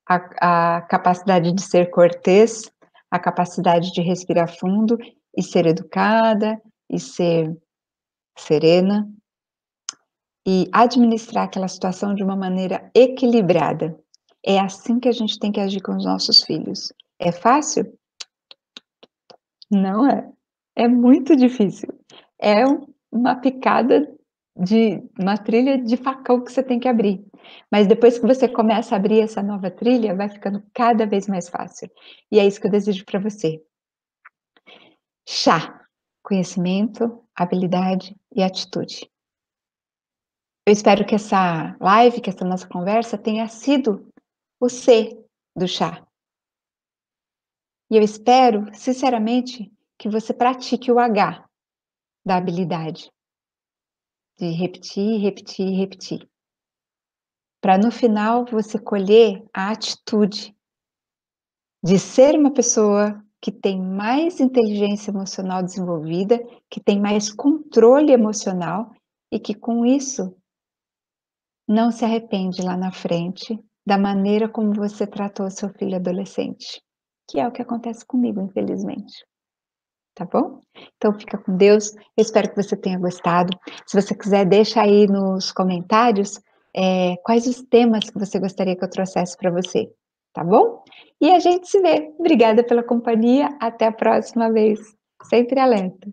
a capacidade de ser cortês, a capacidade de respirar fundo e ser educada e ser serena e administrar aquela situação de uma maneira equilibrada. É assim que a gente tem que agir com os nossos filhos. É fácil? Não é. É muito difícil. É uma picada uma trilha de facão que você tem que abrir. Mas depois que você começa a abrir essa nova trilha, vai ficando cada vez mais fácil. E é isso que eu desejo para você. Chá. conhecimento, habilidade e atitude. Eu espero que essa live, que essa nossa conversa tenha sido o C do chá. E eu espero, sinceramente, que você pratique o H da habilidade, de repetir, repetir, repetir, para no final você colher a atitude de ser uma pessoa que tem mais inteligência emocional desenvolvida, que tem mais controle emocional e que com isso não se arrepende lá na frente da maneira como você tratou seu filho adolescente, que é o que acontece comigo, infelizmente. Tá bom? Então fica com Deus, eu espero que você tenha gostado. Se você quiser, deixa aí nos comentários, quais os temas que você gostaria que eu trouxesse para você, tá bom? E a gente se vê. Obrigada pela companhia, até a próxima vez. Sempre alerta.